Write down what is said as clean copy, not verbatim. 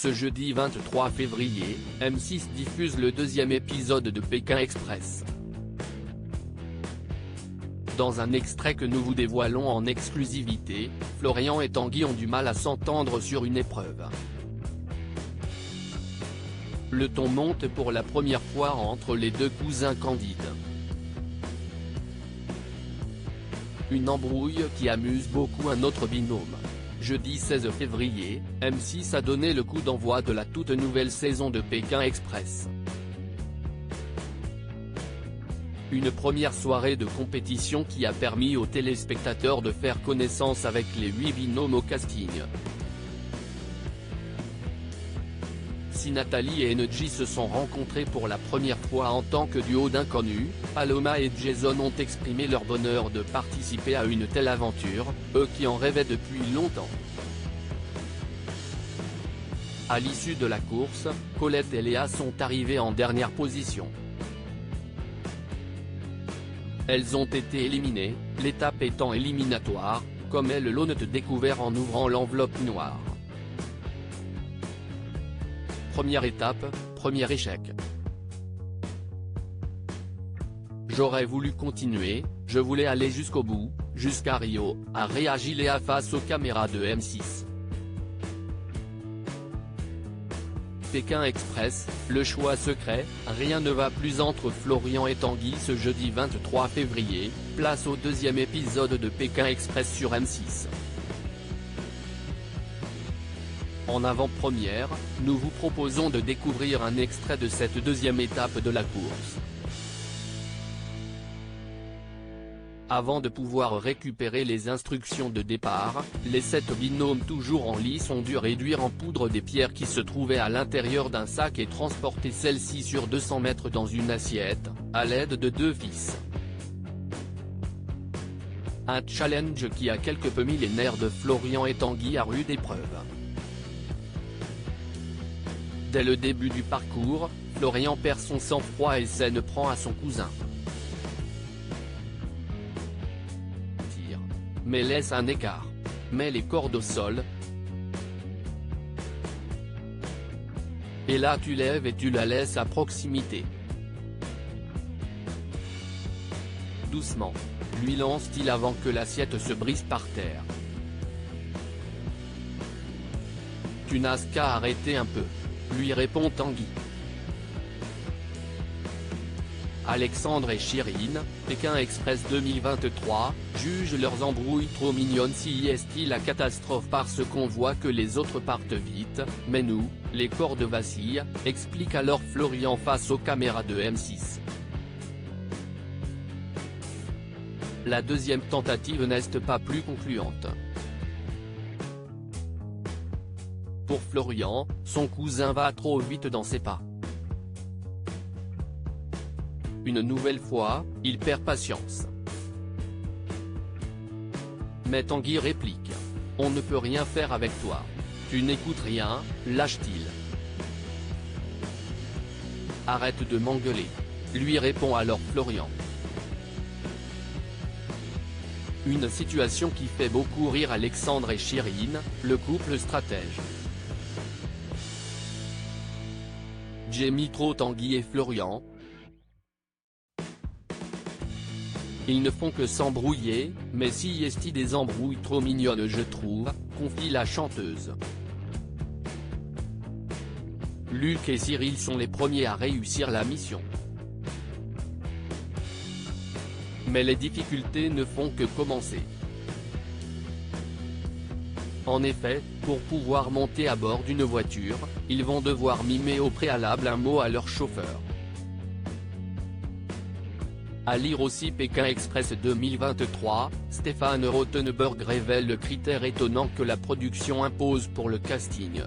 Ce jeudi 23 février, M6 diffuse le deuxième épisode de Pékin Express. Dans un extrait que nous vous dévoilons en exclusivité, Florian et Tanguy ont du mal à s'entendre sur une épreuve. Le ton monte pour la première fois entre les deux cousins candides. Une embrouille qui amuse beaucoup un autre binôme. Jeudi 16 février, M6 a donné le coup d'envoi de la toute nouvelle saison de Pékin Express. Une première soirée de compétition qui a permis aux téléspectateurs de faire connaissance avec les 8 binômes au casting. Si Nathalie et Enedji se sont rencontrés pour la première fois en tant que duo d'inconnus, Paloma et Jason ont exprimé leur bonheur de participer à une telle aventure, eux qui en rêvaient depuis longtemps. À l'issue de la course, Colette et Léa sont arrivées en dernière position. Elles ont été éliminées, l'étape étant éliminatoire, comme elles l'ont découvert en ouvrant l'enveloppe noire. Première étape, premier échec. J'aurais voulu continuer, je voulais aller jusqu'au bout, jusqu'à Rio, a réagi Léa face aux caméras de M6. Pékin Express, le choix secret, rien ne va plus entre Florian et Tanguy ce jeudi 23 février, place au deuxième épisode de Pékin Express sur M6. En avant-première, nous vous proposons de découvrir un extrait de cette deuxième étape de la course. Avant de pouvoir récupérer les instructions de départ, les 7 binômes toujours en lice ont dû réduire en poudre des pierres qui se trouvaient à l'intérieur d'un sac et transporter celles-ci sur 200 mètres dans une assiette, à l'aide de 2 vis. Un challenge qui a quelque peu mis les nerfs de Florian et Tanguy à rude épreuve. Dès le début du parcours, Florian perd son sang-froid et s'en prend à son cousin. Tire. Mais laisse un écart. Met les cordes au sol. Et là tu lèves et tu la laisses à proximité. Doucement. Lui lance-t-il avant que l'assiette se brise par terre. Tu n'as qu'à arrêter un peu. Lui répond Tanguy. Alexandre et Chirine, Pékin Express 2023, jugent leurs embrouilles trop mignonnes. Si est-il la catastrophe parce qu'on voit que les autres partent vite, mais nous, les cordes vacillent, explique alors Florian face aux caméras de M6. La deuxième tentative n'est pas plus concluante. Pour Florian, son cousin va trop vite dans ses pas. Une nouvelle fois, il perd patience. Mais Tanguy réplique. On ne peut rien faire avec toi. Tu n'écoutes rien, lâche-t-il. Arrête de m'engueuler. Lui répond alors Florian. Une situation qui fait beaucoup rire Alexandre et Chirine, le couple stratège. J'aime trop Tanguy et Florian. Ils ne font que s'embrouiller, mais si est-il des embrouilles trop mignonnes je trouve, confie la chanteuse. Luc et Cyril sont les premiers à réussir la mission. Mais les difficultés ne font que commencer. En effet, pour pouvoir monter à bord d'une voiture, ils vont devoir mimer au préalable un mot à leur chauffeur. À lire aussi Pékin Express 2023, Stéphane Rothenberg révèle le critère étonnant que la production impose pour le casting.